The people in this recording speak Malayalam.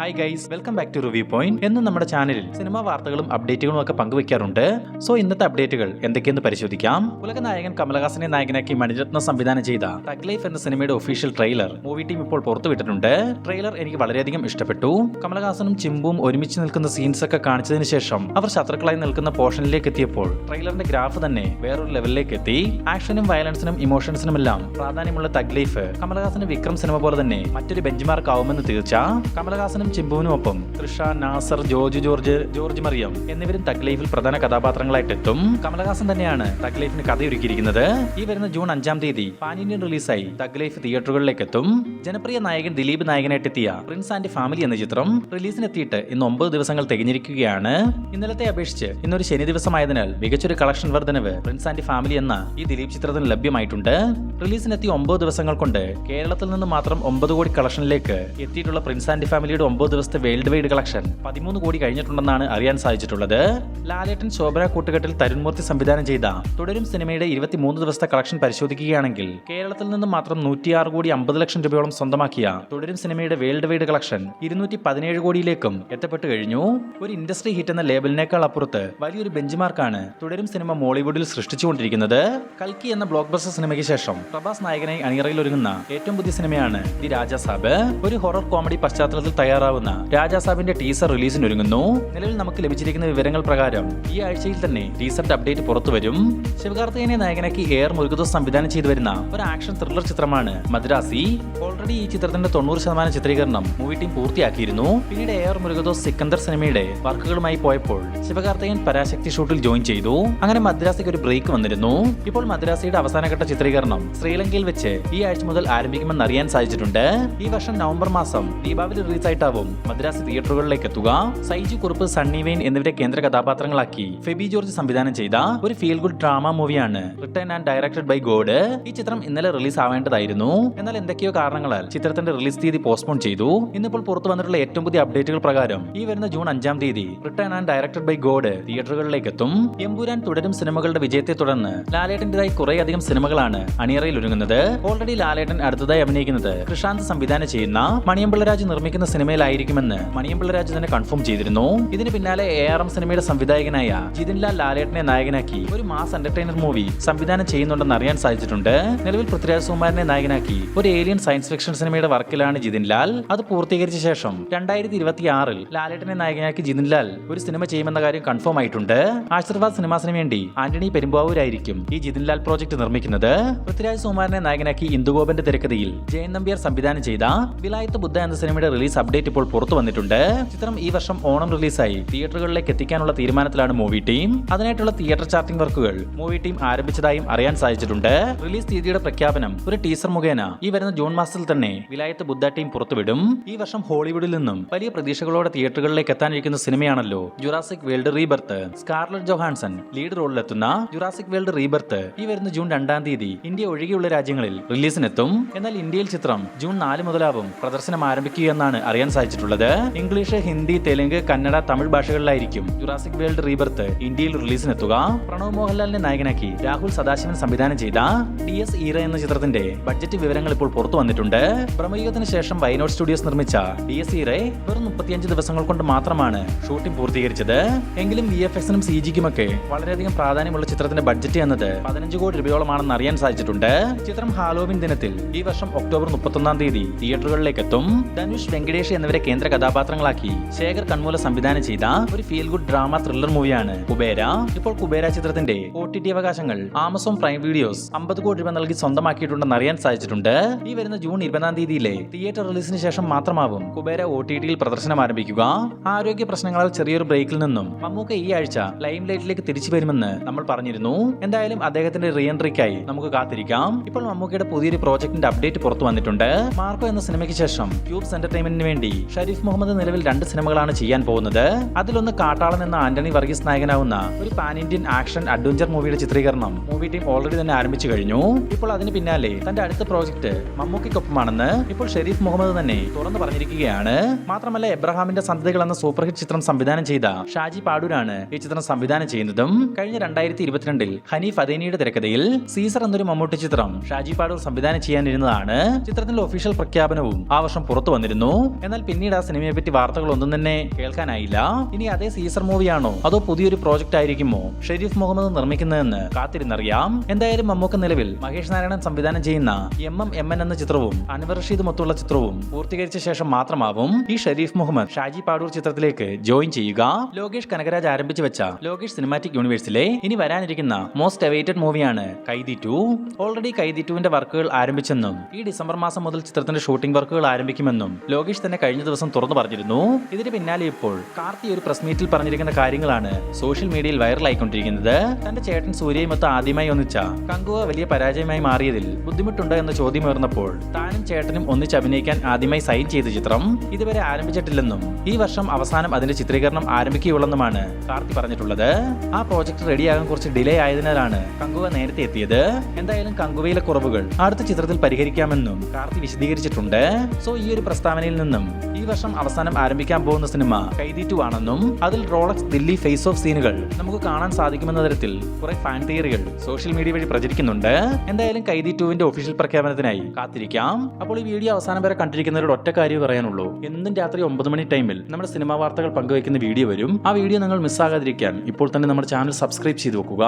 Hi guys, welcome back to review point. എന്നും നമ്മുടെ ചാനലിൽ സിനിമാ വാർത്തകളും അപ്ഡേറ്റുകളും ഒക്കെ പങ്കുവയ്ക്കാറുണ്ട്. സോ ഇന്നത്തെ അപ്ഡേറ്റുകൾ എന്തൊക്കെയെന്ന് പരിശോധിക്കാം. ഉലക നായകൻ കമലഹാസനെ നായകനാക്കി മണിരത്നം സംവിധാനം ചെയ്ത തഗ് ലൈഫ് എന്ന സിനിമയുടെ ഒഫീഷ്യൽ ട്രെയിലർ മൂവി ടീം ഇപ്പോൾ പുറത്തുവിട്ടിട്ടുണ്ട്. ട്രെയിലർ എനിക്ക് വളരെയധികം ഇഷ്ടപ്പെട്ടു. കമലഹാസനും ചിമ്പും ഒരുമിച്ച് നിൽക്കുന്ന സീൻസ് ഒക്കെ കാണിച്ചതിന് ശേഷം അവർ ശത്രുക്കളായി നിൽക്കുന്ന പോർഷനിലേക്ക് എത്തിയപ്പോൾ ട്രെയിലറിന്റെ ഗ്രാഫ് തന്നെ വേറൊരു ലെവലിലേക്ക് എത്തി. ആക്ഷനും വയലൻസിനും ഇമോഷൻസിനും എല്ലാം പ്രാധാന്യമുള്ള തഗ് ലൈഫ് കമലഹാസന് വിക്രം സിനിമ പോലെ തന്നെ മറ്റൊരു ബെഞ്ച് മാർക്ക് ആവുമെന്ന് തീർച്ച. കമലഹാസനും ചിമ്പുവിനുമൊപ്പം തൃഷ, നാസർ, ജോർജ് മറിയം എന്നിവരും തഗ് ലൈഫിൽ പ്രധാന കഥാപാത്രങ്ങളായിട്ട് എത്തും. കമലഹാസൻ തന്നെയാണ് തഗ് ലൈഫിന് കഥയൊരുക്കിയിരിക്കുന്നത്. ഈ വരുന്ന ജൂൺ 5-ാം തീയതി പാൻ ഇന്ത്യൻ റിലീസായി തഗ് ലൈഫ് തിയേറ്ററുകളിലേക്ക് എത്തും. ജനപ്രിയ നായകൻ ദിലീപ് നായകനായിട്ട് എത്തിയ പ്രിൻസ് ആൻഡ് ഫാമിലി എന്ന ചിത്രം റിലീസിനെത്തിയിട്ട് ഇന്ന് 9 ദിവസങ്ങൾ തികഞ്ഞിരിക്കുകയാണ്. ഇന്നലത്തെ അപേക്ഷിച്ച് ഇന്നൊരു ശനി ദിവസമായതിനാൽ മികച്ചൊരു കളക്ഷൻ വർധനവ് പ്രിൻസ് ആൻഡ് ഫാമിലി എന്ന ഈ ദിലീപ് ചിത്രത്തിന് ലഭ്യമായിട്ടുണ്ട്. റിലീസിനെത്തി 9 ദിവസങ്ങൾ കൊണ്ട് കേരളത്തിൽ നിന്ന് മാത്രം 9 കോടി കളക്ഷനിലേക്ക് എത്തിയിട്ടുള്ള പ്രിൻസ് ആൻഡ് ഫാമിലിയുടെ 9 ദിവസത്തെ വേൾഡ് വൈഡ് കളക്ഷൻ 13 കോടി കഴിഞ്ഞിട്ടുണ്ടെന്നാണ് അറിയാൻ സാധിച്ചിട്ടുള്ളത്. ലാലേട്ടൻ ശോഭന കൂട്ടുകെട്ടിൽ തരുൺമൂർത്തി സംവിധാനം ചെയ്ത തുടരും സിനിമയുടെ 23 ദിവസത്തെ കളക്ഷൻ പരിശോധിക്കുകയാണെങ്കിൽ കേരളത്തിൽ നിന്ന് മാത്രം 106 കോടി 50 ലക്ഷം രൂപയോളം സ്വന്തമാക്കിയ തുടരും സിനിമയുടെ വേൾഡ് വൈഡ് കളക്ഷൻ 217 കോടിയിലേക്കും എത്തപ്പെട്ടു കഴിഞ്ഞു. ഒരു ഇൻഡസ്ട്രി ഹിറ്റ് എന്ന ലേബലിനേക്കാൾ അപ്പുറത്ത് വലിയൊരു ബെഞ്ച് മാർക്കാണ് തുടരും സിനിമ മോളിവുഡിൽ സൃഷ്ടിച്ചുകൊണ്ടിരിക്കുന്നത്. കൽക്കി എന്ന ബ്ലോക്ക് ബസ്റ്റർ സിനിമയ്ക്ക് ശേഷം പ്രഭാസ് നായകനായി അണിയറയിൽ ഒരുങ്ങുന്ന ഏറ്റവും പുതിയ സിനിമയാണ് ദി രാജാസാബ്. ഒരു ഹൊറർ കോമഡി പശ്ചാത്തലത്തിൽ തയ്യാറാവുന്ന രാജാസാബിന്റെ ടീസർ റിലീസിനൊരുങ്ങുന്നു. നിലവിൽ നമുക്ക് ലഭിച്ചിരിക്കുന്ന വിവരങ്ങൾ പ്രകാരം ഈ ആഴ്ചയിൽ തന്നെ ടീസറിന്റെ അപ്ഡേറ്റ് പുറത്തുവരും. ശിവകാർത്തികനെ നായകനാക്കി എയർ മുരുകദോസ് സംവിധാനം ചെയ്തു വരുന്ന ഒരു ആക്ഷൻ ത്രില്ലർ ചിത്രമാണ് മദ്രാസി. ഓൾറെഡി ഈ ചിത്രത്തിന്റെ 90% ചിത്രീകരണം മൂവി ടീം പൂർത്തിയാക്കിയിരുന്നു. പിന്നീട് എയർ മുരുകദോസ് സിക്കന്ദർ സിനിമയുടെ വർക്കുകളുമായി പോയപ്പോൾ ശിവകാർത്തികൻ പരാശക്തി ഷൂട്ടിൽ ജോയിൻ ചെയ്തു. അങ്ങനെ മദ്രാസിക്ക് ഒരു ബ്രേക്ക് വന്നിരുന്നു. ഇപ്പോൾ മദ്രാസിയുടെ അവസാനഘട്ട ചിത്രീകരണം ശ്രീലങ്കയിൽ വെച്ച് ഈ ആഴ്ച മുതൽ ആരംഭിക്കുമെന്ന് അറിയാൻ സാധിച്ചിട്ടുണ്ട്. ഈ വർഷം നവംബർ മാസം ദീപാവലി റിലീസായിട്ടാവും മദ്രാസ് തിയേറ്ററുകളിലേക്ക് എത്തുക. സൈജു കുറുപ്പ്, സണ്ണി വെയിൻ എന്നിവരെ കേന്ദ്ര കഥാപാത്രങ്ങളാക്കി ഫെബി ജോർജ് സംവിധാനം ചെയ്ത ഒരു ഫീൽ ഗുഡ് ഡ്രാമ മൂവിയാണ് return and directed by God. ഈ ചിത്രം ഇന്നലെ റിലീസ് ആവേണ്ടതായിരുന്നു. എന്നാൽ എന്തൊക്കെയോ കാരണങ്ങളാൽ ചിത്രത്തിന്റെ റിലീസ് തീയതി പോസ്റ്റ്പോൺ ചെയ്തു. ഇന്നിപ്പോൾ പുറത്തു വന്നിട്ടുള്ള ഏറ്റവും പുതിയ അപ്ഡേറ്റുകൾ പ്രകാരം ഈ വരുന്ന ജൂൺ 5-ാം തീയതി return and directed by God തിയേറ്ററുകളിലേക്ക് എത്തും. എമ്പുരാൻ തുടരും സിനിമകളുടെ വിജയത്തെ തുടർന്ന് ലാലേട്ടന്റേതായി കുറേയധികം സിനിമകളാണ് അണിയറയിൽ ഒരുങ്ങുന്നത്. ഓൾറെഡി ലാലേട്ടൻ അടുത്തതായി അഭിനയിക്കുന്നത് കൃഷാന്ത് സംവിധാനം ചെയ്യുന്ന മണിയമ്പിള്ളരാജ് നിർമ്മിക്കുന്ന സിനിമയിലായിരിക്കുമെന്ന് മണിയമ്പിള്ളരാജ് തന്നെ കൺഫേം ചെയ്തിരുന്നു. ഇതിന് പിന്നാലെ ARM സിനിമയുടെ സംവിധായകനായ ജിതിൻലാൽ ലാലേട്ടനെ നായകനാക്കി ഒരു മാസ് എന്റർടൈനർ മൂവി സംവിധാനം ചെയ്യുന്നുണ്ടെന്ന് അറിയാൻ സാധിച്ചിട്ടുണ്ട്. നിലവിൽ പൃഥ്വിരാജ് സുകുമാരനെ നായകനാക്കി ഒരു ഏലിയൻ സയൻസ് ഫിക്ഷൻ സിനിമയുടെ വർക്കിലാണ് ജിതിൻലാൽ. അത് പൂർത്തീകരിച്ച ശേഷം 2026-ൽ ലാലേട്ടനെ നായകനാക്കി ജിതിൻലാൽ ഒരു സിനിമ ചെയ്യുമെന്ന കാര്യം കൺഫേം ആയിട്ടുണ്ട്. ആശീർവാദ് സിനിമാസിന് വേണ്ടി ആന്റണി പെരുമ്പാവൂരായിരിക്കും ഈ ജിതിൻലാൽ പ്രോജക്ട് നിർമ്മിക്കുന്നത്. പൃഥ്വിരാജ് സുകുമാരനെ നായകനാക്കി ഇന്ദുഗോപന്റെ തിരക്കഥയിൽ ജയൻ നമ്പ്യാർ സംവിധാനം ചെയ്ത വിലായത്ത് ബുദ്ധ എന്ന സിനിമയുടെ റിലീസ് അപ്ഡേറ്റ് ഇപ്പോൾ പുറത്തു വന്നിട്ടുണ്ട്. ചിത്രം ഈ വർഷം ഓണം റിലീസായി തിയേറ്ററുകളിലേക്ക് എത്തിക്കാനുള്ള തീരുമാനത്തിലാണ് മൂവി ടീം. അതിനായിട്ടുള്ള തിയേറ്റർ ചാർട്ടിംഗ് വർക്കുകൾ മൂവി ടീം ആരംഭിച്ചതായും അറിയാൻ സാധിച്ചിട്ടുണ്ട്. റിലീസ് തീയതിയുടെ പ്രഖ്യാപനം ഒരു ടീസർ മുഖേന ഈ വരുന്ന ജൂൺ മാസത്തിൽ തന്നെ വിലായത്ത് ബുദ്ധ ടീം പുറത്തുവിടും. ഈ വർഷം ഹോളിവുഡിൽ നിന്നും വലിയ പ്രതീക്ഷകളോടെ തിയേറ്ററുകളിലേക്ക് എത്താനിരിക്കുന്ന സിനിമയാണല്ലോ Jurassic World Rebirth. Scarlett Johansson lead റോളിലെത്തുന്ന ജുറാസിക് വേൾഡ് റീബർത്ത് ഈ വരുന്ന ജൂൺ 2-ാം തീയതി ഇന്ത്യ ഒഴികെയുള്ള രാജ്യങ്ങളിൽ റിലീസിനെത്തും. എന്നാൽ ഇന്ത്യയിൽ ചിത്രം ജൂൺ 4 മുതലാവും പ്രദർശനം ആരംഭിക്കുകയെന്നാണ് അറിയാൻ സാധിച്ചിട്ടുള്ളത്. ഇംഗ്ലീഷ്, ഹിന്ദി, തെലുങ്ക്, കന്നഡ, തമിഴ് ഭാഷകളിലായിരിക്കും ജുറാസിക് വേൾഡ് റീബർത്ത് ഇന്ത്യയിൽ റിലീസിനെത്തുക. പ്രണവ് മോഹൻലാലിനെ നായകനാക്കി രാഹുൽ സദാശിവൻ സംവിധാനം ചെയ്ത DS ഈറ എന്ന ചിത്രത്തിന്റെ ബഡ്ജറ്റ് വിവരങ്ങൾ ഇപ്പോൾ പുറത്തു വന്നിട്ടുണ്ട്. ബ്രഹ്മയുഗത്തിന് ശേഷം വൈനോട് സ്റ്റുഡിയോസ് നിർമ്മിച്ച DS ഈറ വെറും 35 ദിവസങ്ങൾ കൊണ്ട് മാത്രമാണ് ഷൂട്ടിംഗ് പൂർത്തീകരിച്ചത്. എങ്കിലും VFX-നും CG-ക്കുമൊക്കെ വളരെയധികം പ്രാധാന്യമുള്ള ചിത്രത്തിന്റെ ബഡ്ജറ്റ് എന്നത് 15 കോടി രൂപയോളമാണെന്ന് അറിയാൻ സാധിച്ചിട്ടുണ്ട്. ചിത്രം ഹാലോവിൻ ദിനത്തിൽ ഈ വർഷം ഒക്ടോബർ 31-ാം തീയതി തിയേറ്ററുകളിലേക്ക് എത്തും. ധനുഷ്, വെങ്കടേഷ് എന്നിവരെ കേന്ദ്ര കഥാപാത്രങ്ങളാക്കി ശേഖർ കൺമൂല സംവിധാനം ചെയ്ത ഒരു ഫീൽ ഗുഡ് ഡ്രാമ ത്രില്ലർ മൂവിയാണ് കുബേര. ഇപ്പോൾ കുബേര ചിത്രത്തിന്റെ OTT അവകാശങ്ങൾ ആമസോൺ പ്രൈം വീഡിയോസ് 50 കോടി രൂപ നൽകി സ്വന്തമാക്കിയിട്ടുണ്ടെന്ന് അറിയാൻ സാധിച്ചിട്ടുണ്ട്. ഈ വരുന്ന ജൂൺ 20-ാം തീയതിയിലെ തിയേറ്റർ റിലീസിന് ശേഷം മാത്രമാവും കുബേര OTT-യിൽ പ്രദർശനം ആരംഭിക്കുക. ആരോഗ്യ പ്രശ്നങ്ങളാൽ ചെറിയൊരു ബ്രേക്കിൽ നിന്നും മമ്മൂക്ക ഈ ആഴ്ച ലൈം ലൈറ്റിലേക്ക് തിരിച്ചു വരുമെന്ന് നമ്മൾ പറഞ്ഞിരുന്നു. എന്തായാലും അദ്ദേഹത്തിന്റെ റീ എൻട്രിക്കായി നമുക്ക് കാത്തിരിക്കാം. ഇപ്പോൾ മമ്മൂക്കയുടെ പുതിയൊരു പ്രോജക്ടിന്റെ അപ്ഡേറ്റ് പുറത്തു വന്നിട്ടുണ്ട്. മാർക്കോ എന്ന സിനിമയ്ക്ക് ശേഷം ക്യൂബ്സ് എന്റർടൈൻമെന്റിന് വേണ്ടി ഷരീഫ് മുഹമ്മദ് നിലവിൽ 2 സിനിമകളാണ് ചെയ്യാൻ പോകുന്നത്. അതിലൊന്ന് കാട്ടാളൻ എന്ന ആന്റണി വർഗീസ് നായകനാവുന്ന ഒരു പാൻ ഇന്ത്യൻ ആക്ഷൻ അഡ്വഞ്ചർ മൂവിയുടെ ചിത്രീകരണം മൂവി ടീം ഓൾറെഡി തന്നെ ആരംഭിച്ചു കഴിഞ്ഞു. ഇപ്പോൾ അതിന് പിന്നാലെ തന്റെ അടുത്ത പ്രോജക്ട് മമ്മൂക്കയ്ക്കൊപ്പമാണെന്ന് ഇപ്പോൾ ഷരീഫ് മുഹമ്മദ് തന്നെ തുറന്നു പറഞ്ഞിരിക്കുകയാണ്. മാത്രമല്ല എബ്രഹാമിന്റെ സന്തതികൾ എന്ന സൂപ്പർ ഹിറ്റ് ചിത്രം സംവിധാനം ചെയ്ത ഷാജി പാടൂരാണ് ഈ ചിത്രം സംവിധാനം ചെയ്യുന്നതും. കഴിഞ്ഞ 2022-ൽ ഹനീഫ് അദേനിയുടെ തിരക്കഥയിൽ സീസർ എന്നൊരു മമ്മൂട്ടി ചിത്രം ഷാജി പാടൂർ സംവിധാനം ചെയ്യാനിരുന്നതാണ്. ചിത്രത്തിന്റെ ഒഫീഷ്യൽ പ്രഖ്യാപനവും ആ വർഷം പുറത്തു വന്നിരുന്നു. എന്നാൽ പിന്നീട് ആ സിനിമയെ പറ്റി വാർത്തകളൊന്നും തന്നെ കേൾക്കാനായില്ല. ഇനി അതേ സീസർ മൂവിയാണോ അതോ പുതിയൊരു പ്രോജക്റ്റ് ആയിരിക്കുമോ ഷെരീഫ് മുഹമ്മദ് നിർമ്മിക്കുന്നതെന്ന് കാത്തിരുന്നറിയാം. എന്തായാലും മമ്മൂക്ക നിലവിൽ മഹേഷ് നാരായണൻ സംവിധാനം ചെയ്യുന്ന MN എന്ന ചിത്രവും അൻവർ റഷീദുമൊത്തുള്ള ചിത്രവും പൂർത്തീകരിച്ച ശേഷം മാത്രമാവും ഈ ഷെരീഫ് മുഹമ്മദ് ഷാജി പാടൂർ ചിത്രത്തിലേക്ക് ജോയിൻ ചെയ്യുക. ലോകേഷ് കനകരാജ് ആരംഭിച്ചു വെച്ച ലോകേഷ് സിനിമാറ്റിക് യൂണിവേഴ്സിലെ ഇനി വരാനിരിക്കുന്ന മോസ്റ്റ് അവൈറ്റഡ് മൂവിയാണ് കൈദി 2. ഓൾറെഡി കൈദി 2വിന്റെ വർക്കുകൾ ആരംഭിച്ചെന്നും ഈ ഡിസംബർ മാസം മുതൽ ചിത്രത്തിന്റെ ഷൂട്ടിംഗ് വർക്കുകൾ ആരംഭിക്കുമെന്നും ലോകേഷ് തന്നെ കഴിഞ്ഞ ദിവസം തുറന്നു പറഞ്ഞിരുന്നു. ഇതിന് പിന്നാലെ ഇപ്പോൾ കാർത്തി ഒരു പ്രസ് മീറ്റിൽ പറഞ്ഞിരിക്കുന്ന കാര്യങ്ങളാണ് സോഷ്യൽ മീഡിയയിൽ വൈറലായിക്കൊണ്ടിരിക്കുന്നത്. തന്റെ ചേട്ടൻ സൂര്യയുമൊത്ത് ആദ്യമായി ഒന്നിച്ച കങ്കുവ വലിയ പരാജയമായി മാറിയതിൽ ബുദ്ധിമുട്ടുണ്ട് എന്ന ചോദ്യമുയർന്നപ്പോൾ താനും ചേട്ടനും ഒന്നിച്ച് അഭിനയിക്കാൻ ആദ്യമായി സൈൻ ചെയ്ത ചിത്രം ഇതുവരെ ആരംഭിച്ചിട്ടില്ലെന്നും ഈ വർഷം അവസാനം അതിന്റെ ചിത്രീകരണം ആരംഭിക്കുകയുള്ളെന്നുമാണ് കാർത്തി പറഞ്ഞിട്ടുള്ളത്. ആ പ്രോജക്ട് റെഡിയാകാൻ കുറച്ച് ഡിലേ ആയതിനാലാണ് കങ്കുവ നേരത്തെ എത്തിയത്. എന്തായാലും കങ്കുവയിലെ കുറവുകൾ അടുത്ത ചിത്രത്തിൽ പരിഹരിക്കാമെന്നും കാർത്തി വിശദീകരിച്ചിട്ടുണ്ട്. സോ ഈ ഒരു പ്രസ്താവനയിൽ നിന്നും ഈ വർഷം അവസാനം ആരംഭിക്കാൻ പോകുന്ന സിനിമ കൈദി 2 ആണെന്നും അതിൽ റോളക്സ് ദില്ലി ഫേസ് ഓഫ് സീനുകൾ നമുക്ക് കാണാൻ സാധിക്കുമെന്ന തരത്തിൽ കുറെ ഫാൻ തിയറികൾ സോഷ്യൽ മീഡിയ വഴി പ്രചരിക്കുന്നുണ്ട്. എന്തായാലും കൈദി 2വിന്റെ ഒഫീഷ്യൽ പ്രഖ്യാപനത്തിനായി കാത്തിരിക്കാം. അപ്പോൾ ഈ വീഡിയോ അവസാനം വരെ കണ്ടിരിക്കുന്നവരോട് ഒറ്റ കാര്യം പറയാനുള്ളൂ. എന്നും രാത്രി 9 മണി ടൈമിൽ നമ്മുടെ സിനിമാ വാർത്തകൾ പങ്കുവയ്ക്കുന്ന വീഡിയോ വരും. ആ വീഡിയോ നിങ്ങൾ മിസ്സാകാതിരിക്കാൻ ഇപ്പോൾ തന്നെ നമ്മുടെ ചാനൽ സബ്സ്ക്രൈബ് ചെയ്ത് വെക്കുക.